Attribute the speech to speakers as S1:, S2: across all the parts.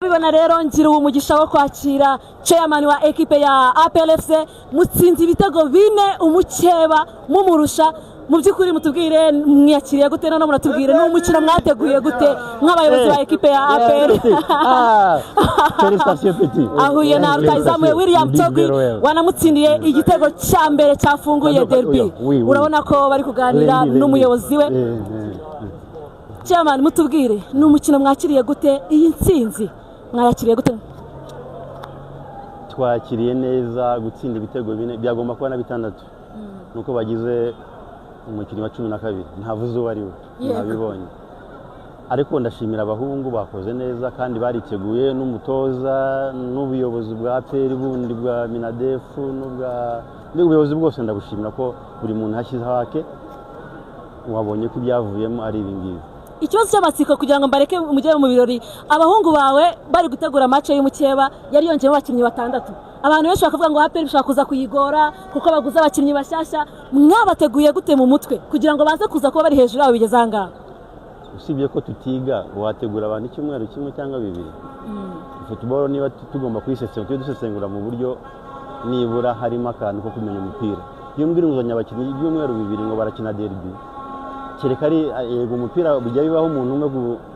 S1: bibona rero ngira umugisha wo kwakira chairman wa equipe ya APR FC mutsinzi ibitego bine umukeba mumurusha mu byukuri mutubwire mwiyakiriye gute none muratubwire n'umukino mwateguye gute nk'abayobozi ba equipe ya APR ahuye na rutayizamu William Togwi wanamutsindiye igitego cya mbere cyafunguye derby urabona ko bari kuganira n'umuyobozi we chairman mutubwire n'umukino mwakiriye gute iyi ntsinzi mwayakiriye gute
S2: twakiriye neza gutsinda ibitego bine byagomba kuba na bitandatu nuko bagize umukino wa 12 ntavuze uwo ari we nabibonye ariko ndashimira abahungu bakoze neza kandi bariteguye n'umutoza n'ubuyobozi bwa APR bundi bwa Minadefu n'ubuyobozi bwose ndabushimira ko buri muntu hashyize hake wabonye ko byavuyemo ari ibingibi
S1: ikibazo cy'amatsiko kugira ngo mbareke umujye mu birori abahungu bawe bari gutegura match y'umukeba yari yongeyemo abakinnyi batandatu abantu benshi bakavuga ngo APR bishaka kuza kuyigora kuko baguze abakinnyi bashyashya mwabateguye gute mu mutwe kugira ngo baze kuza kuba bari hejuru yabo bigeze ahangaha
S2: usibye ko tutiga wategura abantu icyumweru kimwe cyangwa bibiri football niba tugomba kuyisesengura mu buryo nibura harimo akantu ko kumenya umupira iyo mbwira nguzanya abakinnyi ibyumweru bibiri ngo barakina derby kereka ari yego umupira bijya bibaho umuntu umwe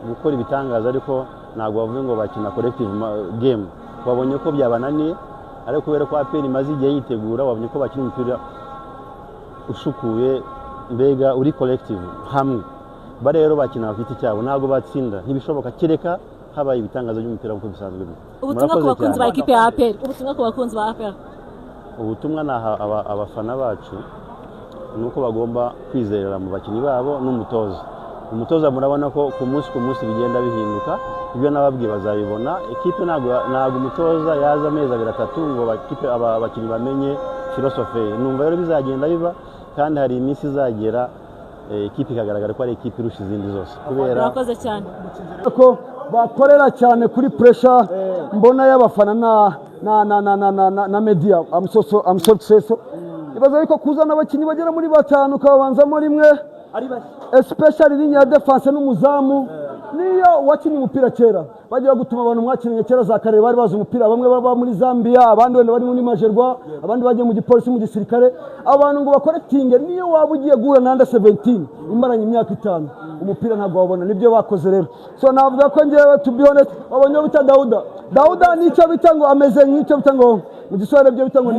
S2: gukora ibitangaza ariko ntabwo bavuye ngo bakina collective game wabonye ko byabananiye ariko kubera ko APR imaze igihe yitegura wabonye ko bakina umupira ushukuye mbega uri collective hamwe barero bakina bafite cyabo ntabwo batsinda ntibishoboka kereka habaye ibitangaza by'umupira uko bisanzwe
S1: ubutumwa ku bakunzi ba equipe ya APR ubutumwa ku bakunzi ba APR
S2: ubutumwa naha abafana bacu nuko bagomba kwizerera mu bakinnyi babo umutoza murabona ko ku munsi bigenda bihinduka ibyo nababwiye bazabibona equipe ntabwo umutoza yaza amezi 3 ngo abakinnyi bamenye philosophe numva rero bizagenda biba kandi hari iminsi izagera equipe ikagaragara ko ari equipe irusha izindi zose
S1: kubera bakoze cyane
S3: ko bakorera cyane kuri pressure mbona y'abafana na media I'm so ibaza yuko kuzana abakinnyi bagera muri 5 ukabanzamo rimwe especially linya ya defense n'umuzamu niyo wakinnye umupira kera bagiye gutuma abantu mwakinnye kera za kare bari bazi umupira bamwe baba muri Zambia abandi wenda bari muri Majerwa abandi bagiye mu gipolisi mu gisirikare abantu ngo bakoretinge niyo waba ugiye gura na under 17 imaranye imyaka 5 umupira ntabwo wabona nibyo bakoze rero so navuga ko ngewe to be honest babonye bita Dauda nicyo bita ngo ameze nk'icyo bita ngo mu giswahili byo bita ngo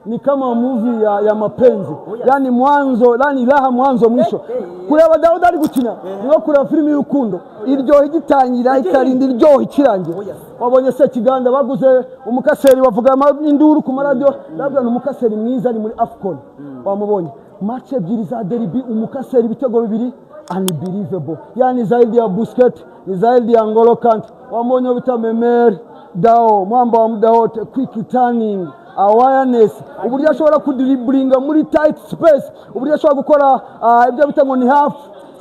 S3: ni kama movie ya mapenzi yani mwanzo raha mwanzo mwisho kureba Dauda ari gukina no kureba filimi y'urukundo iryo igitangira ikarinda iryo ikirange wabonye se kiganda baguze umukaseri bavuga induru ku radio nabwo umukaseri mwiza ari muri Afcon wamubonye match ebyiri za derby umukaseri bitego bibiri unbelievable yani zaidi ya Busquets ni zaidi ya N'Golo Kante wamubonye bita Memer Dao mwamba wa muda wote quick turning awareness uburyo ashobora kudriblinga muri tight space uburyo ashobora gukora ibyo bita ngo ni half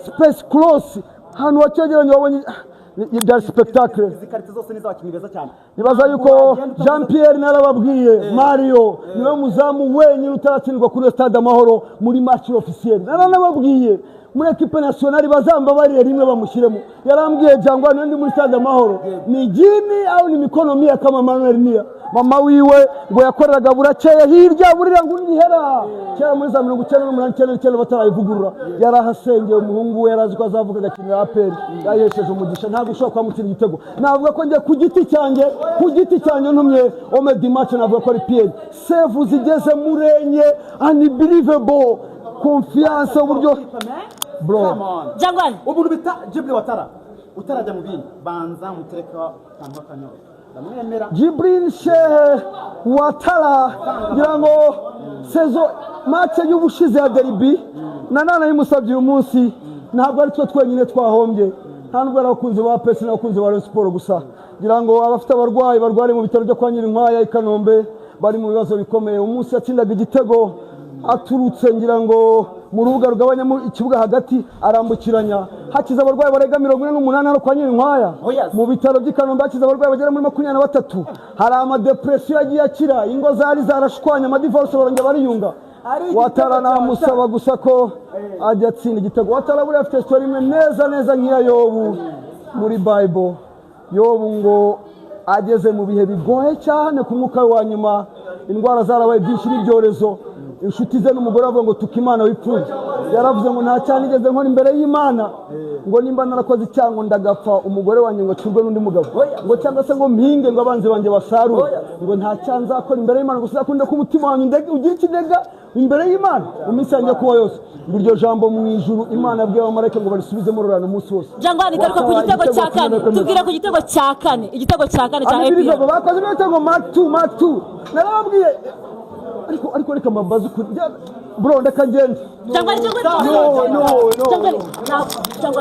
S3: space close hano wacegeranye wabonye ya spectacle
S4: izikarite zose niza bakinnyi beza cyane
S3: nibaza yuko Jean Pierre narababwiye Mario niwe muzamu wenyine utaratsindwa kuri Stade Amahoro muri match officiel narababwiye muri equipe nationale bazamba bari rimwe bamushyiremo yarambwiye jangwa ndi muri Stade Amahoro ni jini au ni mikono mia kama Manuel Nia mama wiwe ngo yakoreraga burakeye hirya burira ngo ndihera cyera muri za 1999 batarayivugurura yarahasengeye umuhungu we yarazi ko azavuga gakinira APR yayesheje umugisha ntabwo ushobora kwamutira igitego navuga ko ngiye ku giti cyanjye ntumye Omedi match navuga ko ari Pierre save zigeze murenye unbelievable confiance uburyo bro
S1: Jangwani
S4: ubuntu bita Jibril Watara utarajya mu bindi banza mutereka kanwa kanyo
S3: Jibril Shehe Watara ngira ngo sezo match y'ubushize ya derby nanana yimusabye uyu munsi ntabwo ari twe twenyine twahombye nta nubwo abakunzi ba PES n'abakunzi ba Rayon Sport gusa ngira ngo abafite abarwayi barwari mu bitaro byo kwa Nyirinkwaya i Kanombe bari mu bibazo bikomeye umunsi yatsindaga igitego aturutse ngira ngo mu rubuga rugabanyamo ikibuga hagati arambukiranya hakiza abarwayi barega 48 hano kwa Nyirinkwaya mu bitaro by'Ikanombe hakiza abarwayi bagera muri 23 hari ama depression yagiye akira ingo zari zarashwanya ama divorce barongera bariyunga Watara namusaba gusa ko ajya atsinda igitego Watara buri afite story imwe neza nk'iya Yobu muri Bible Yobu ngo ageze mu bihe bigoye cyane ku mwuka wa nyuma, indwara zarabaye byinshi n'ibyorezo, inshuti ze n'umugore bavuga ngo tukimana wipfuye, yaravuze ngo nta cyane igeze nkora imbere y'Imana, ngo nimba narakoze icyango ndagapfa umugore wanjye ngo acurwe n'undi mugabo, ngo cyangwa se ngo mpinge ngo abanzi banjye basarure, ngo nta cyanza akora imbere y'Imana, gusa akunda ku mutima wanjye ugira ikidega imbere y'Imana mu minsi yanjye kuba yose. Buryo jambo mu ijuru Imana yabwiye abamarayika ngo barisubizemo rurana umunsi wose.
S1: Jangwani garuka ku gitego cya kane, tubwira ku gitego cya kane, igitego cya kane cya APR
S3: bakoze ibitego Mark 2 narababwiye, ariko reka mabazi kuri bro ndeka ngende.
S1: Jangwani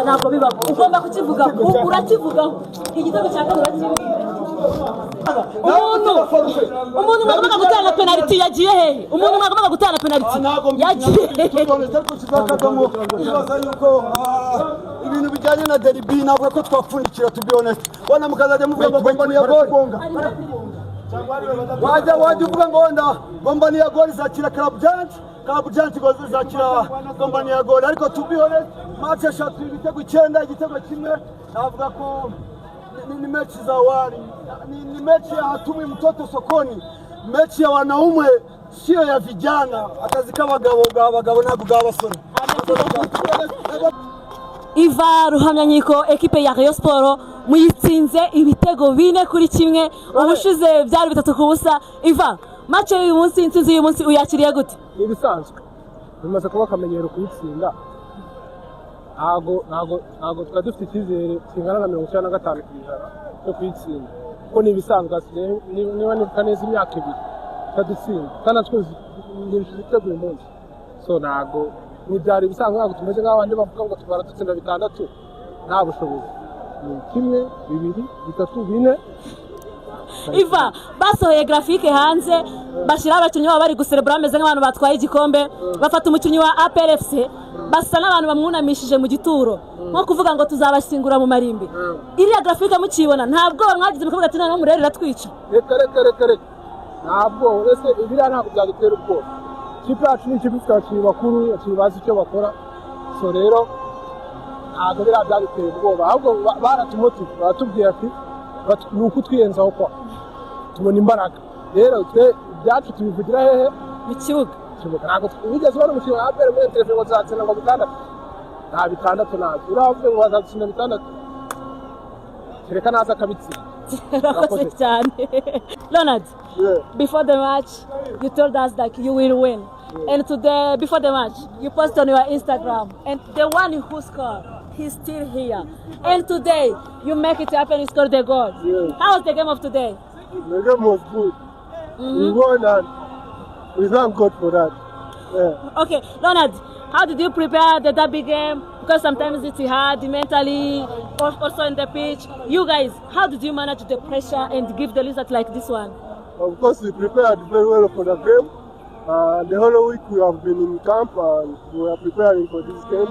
S1: ntabwo biba, ugomba kukivuga, urakivugaho igitego cya kane urakivuga. Umuntu mwagombaga gutanga penalty yagiye hehe? Umuntu mwagombaga gutanga penalty yagiye hehe?
S3: Ibaza yuko ibintu bijyanye na derby ntabwo ko twapfundikira, to be honest. Wana mukazajya muvuga ngo Gombani ya gol, wajya uvuga ngo wenda Gombani ya gol izakira Club Giant ngo izakira Gombani ya gol, ariko to be honest match eshatu ibitego 9 igitego kimwe, navuga ko ni mechi za wali, ni mechi ya hatumi mtoto sokoni, mechi ya wanaume sio ya vijana, akazi kama abagabo ntabwo bw'abasore.
S1: Iva Ruhamyanyiko ekipe ya Rayon Sport muyitsinze ibitego 4-1, ubushize byari 3-0. Iva, match y'uyu munsi, intsinzi y'uyu munsi uyakiriye gute?
S5: Ibisanzwe bimaze kuba akamenyero kuyitsinda, ntago dufite icyizere kingana na 95% yo kuyitsinda, kuko ni ibisanzwe. Niba nibuka neza imyaka 2 tadutsinda kandi twese ibitego uyu munsi, so ntago nibyari ibisanzwe, ntabwo tumeze nk'abandi bavuga ngo tubara dutsinda 6, nta bushobozi. Ni 1, 2, 3, 4.
S1: Iva, basohoye graphique hanze bashyira abakinnyi babo bari guserebura bameze nk'abantu batwaye igikombe, bafata umukinnyi wa APR FC basa n'abantu bamwunamishije mu gituro, nko kuvuga ngo tuzabashyingura mu marimbi. Iriya graphique mukibona ntabwo mwagize mukavuga ati none murere ratwica?
S5: Reka ntabwo ese ibira ntabwo byadutera ubwoba. Ikipe yacu ni ikipe ifite abakinnyi bakuru, abakinnyi bazi icyo bakora, so rero ntabwo byadutera ubwoba, ahubwo baratumotive, baratubwira ati ni uko twiyenzaho kwa tubona imbaraga. Rero twe byacu tubivugira hehe?
S1: Mu kibuga.
S5: Ntabwo twigeze ubona umukino wa APR muri telefone bazatsinda ngo 6, nta 6 nazo uravuze ngo bazatsinda 6, kereka naza akabitsinda.
S1: Leonard, before the match, you told us that you will win. And today, before the match, you posted on your Instagram, and the one who scored, he's still here. And today, you make it happen, you scored the goal. How was the game of today?
S5: The game was good. We won and we thank God for that.
S1: Okay, Leonard, how did you prepare the derby game? Because sometimes it's hard mentally, also in the pitch. You guys, how did you manage the pressure and give the result like this one?
S5: Of course, we prepared very well for the game. The whole week we have been in camp and we were preparing for this game.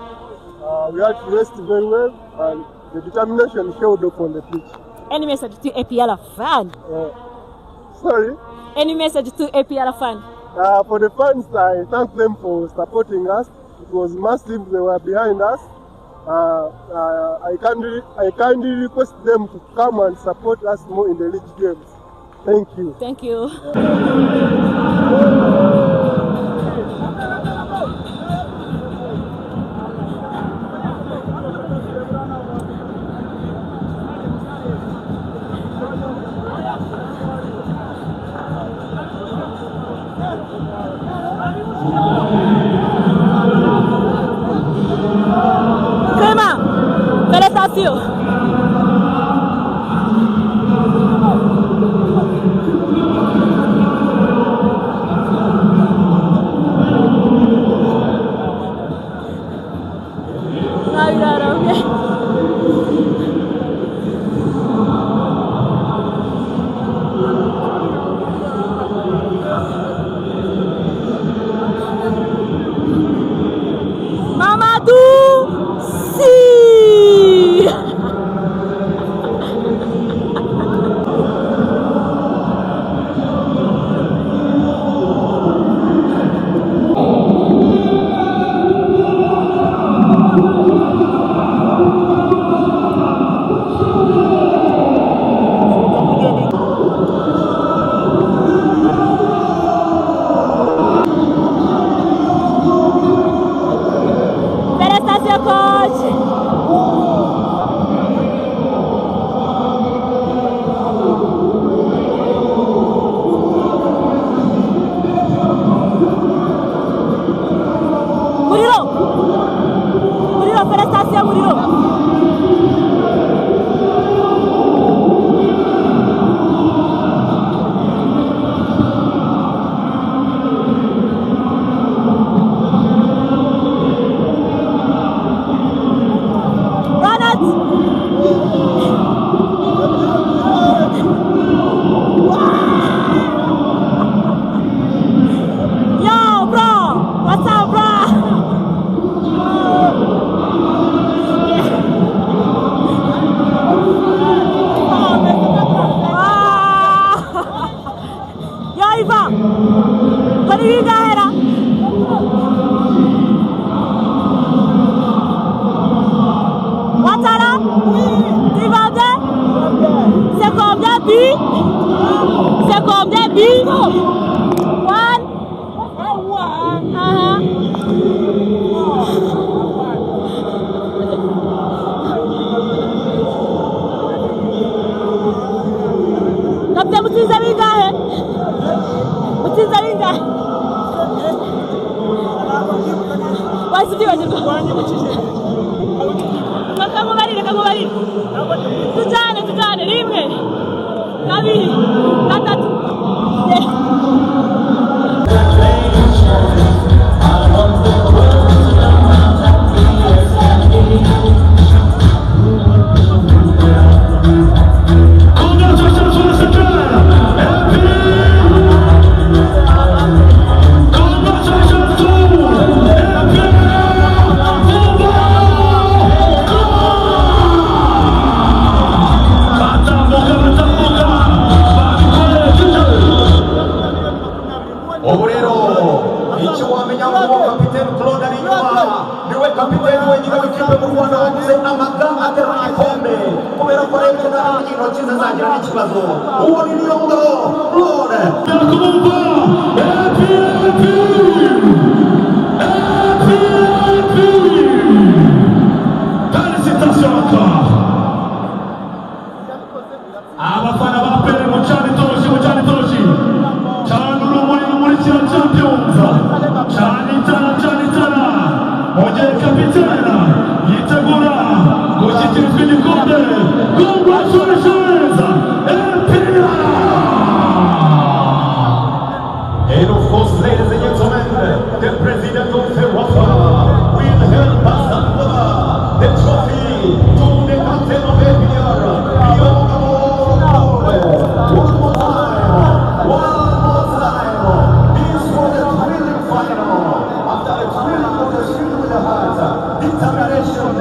S5: We had to rest very well and the determination showed up on the pitch.
S1: Any message to APR fan?
S5: Sorry?
S1: Any message to APR fan?
S5: For the fans, I thank them for supporting us. It was massive, they were behind us. I kindly request them to come and support us more in the league games. Thank you.
S1: Thank you. Crema, felicitations. Mamadou Sy Bingo! 1. Kapten mutsinze bingahe? Mutsinze bingahe? Wasibyibagirwa. Kamubarire. Tujyane. 1, 2, 3.
S6: kapiteni wenyine w'ikipe mu Rwanda wagize amaga aterura igikombe kubera ko arebye naho intoki ze zagira n'ikibazo. Uwo ni Niyongabo Claude yakumva abafana ba Pele mu cyane toroshi cyane urumuri muri kino Champions cyane Oye kapitena yitegura gushyikirizwa igikombe. Congratulations Empire! And of course, ladies and gentlemen, the president of Ferwafa will help us deliver the trophy to the captain of Empire, Niyongabo Claude. One more time. This was the thrilling final. After a thrilling contest with the heart, determination,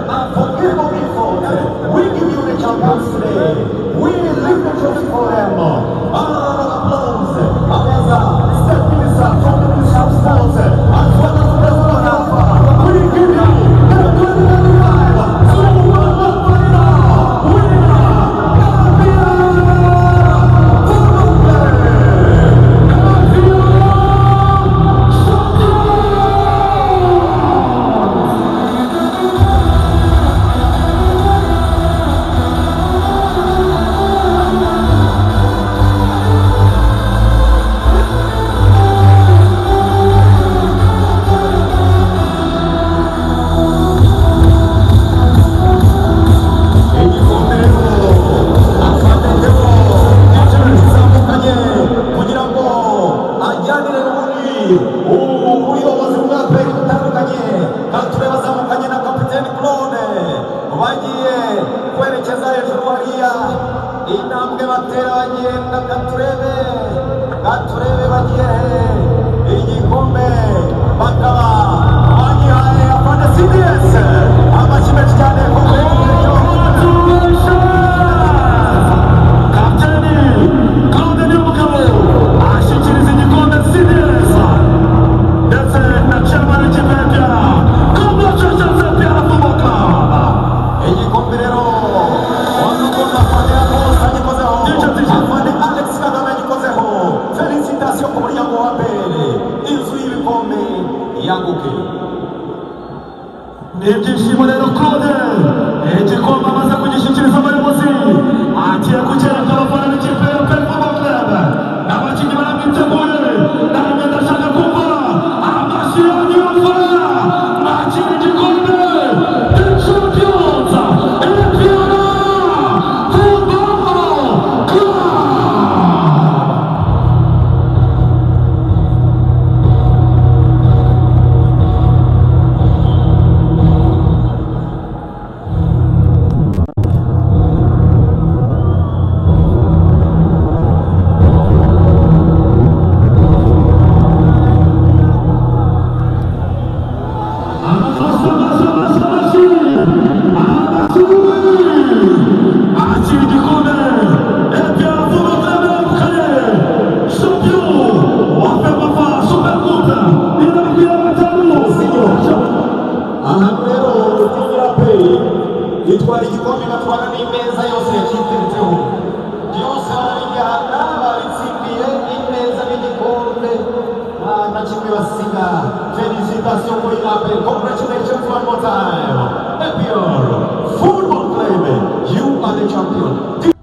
S6: unforgivable effort, we give you the champions today. We lift the trophy for them. A round of applause. Abeza, step minister from the Ministry of Sports, as well as President Alpha. We give you the 2025 Super World Final winner, ubuyobozi bwa Pele butandukanye kandi bazamukanye na kapiteni Claude bagiye kwerekeza hejuru hariya intambwe batera bagenda gaturebe bagiye igikombe bakaba bagihaye afande CDS amashyi menshi cyane kapiteni Claude Niyongabo ashyikiriza igikombe CDS ndetse na chairman w'ikipe Congratulations Empire Football Club. Igikombe rero wazukunda Fadela Rose agikozeho afande Alex Kagame agikozeho. Felicitation ku muryango wa Pele, inzu y'ibikombe yaguke. Ni ibyishimo rero Claude igikombe amaze kugishyikiriza abayobozi agiye kucyereka abafana b'ikipe ya Pele Football Club n'abakinnyi baramwiteguye. Nanjye ndashaka kumva amashyi yanyu y'abafana mwakira igikombe The Champions Empire Football Club. Verstappen. Congratulations one more time. Epior Football Club, you are the champion.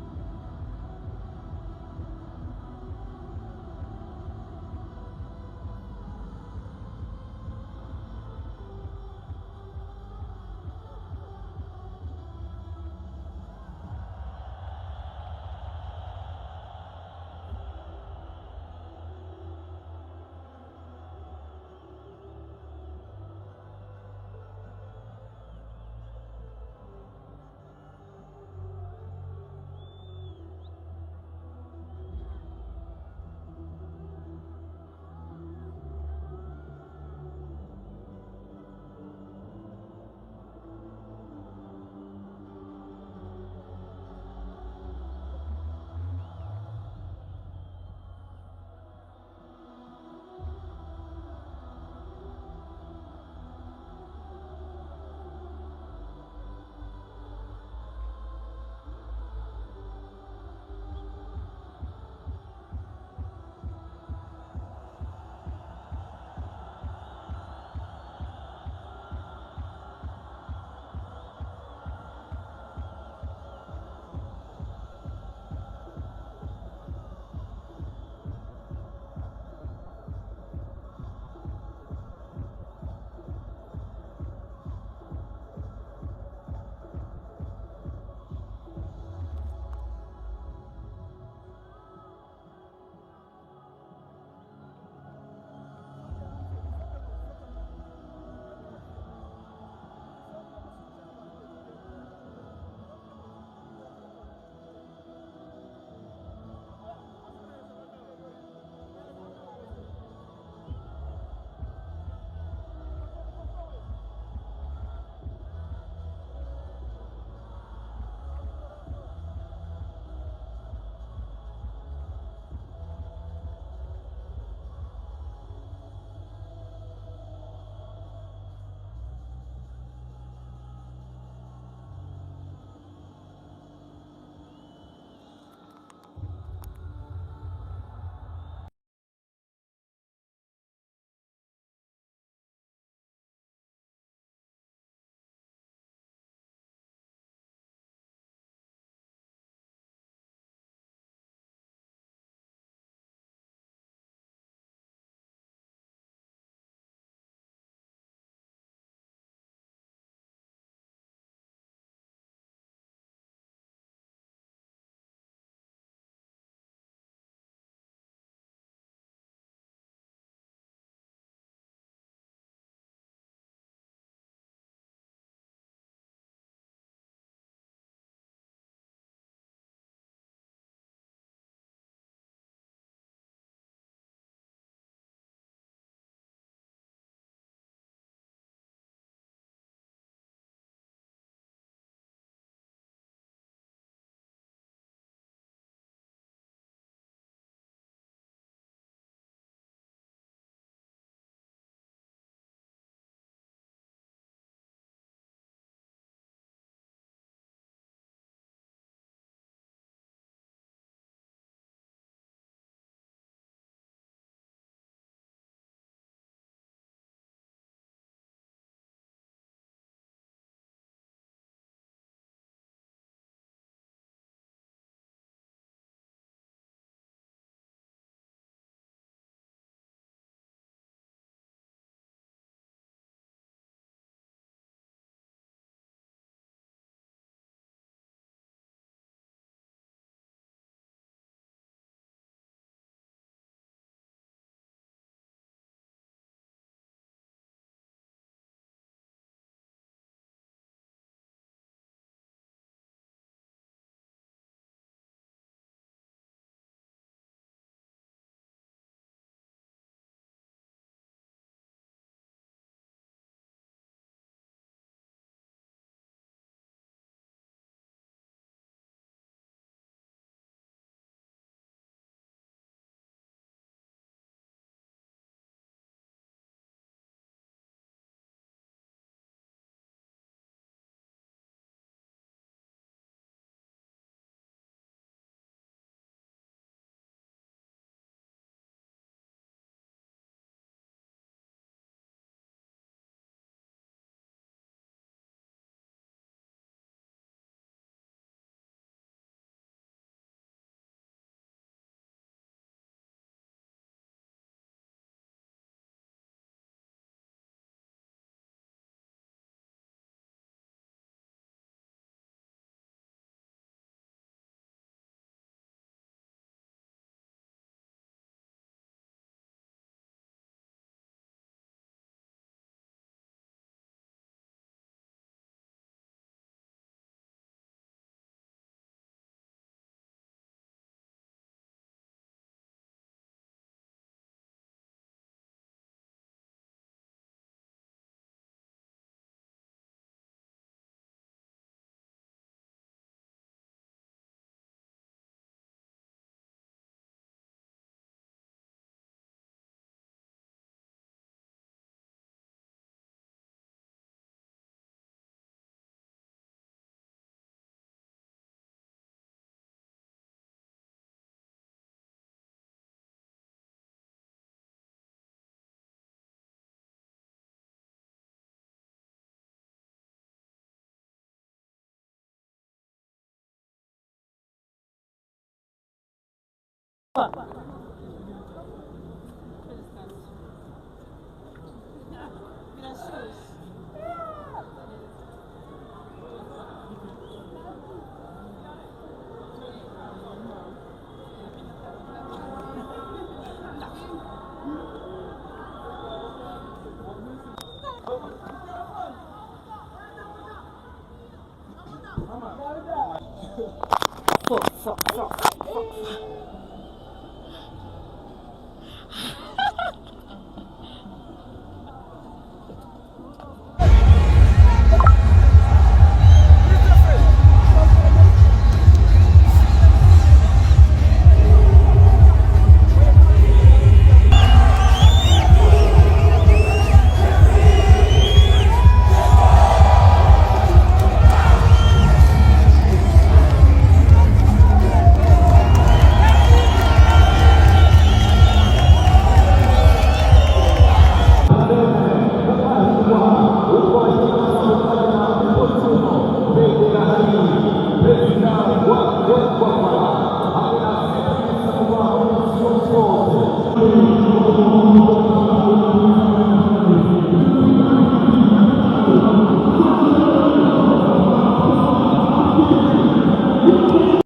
S1: Four.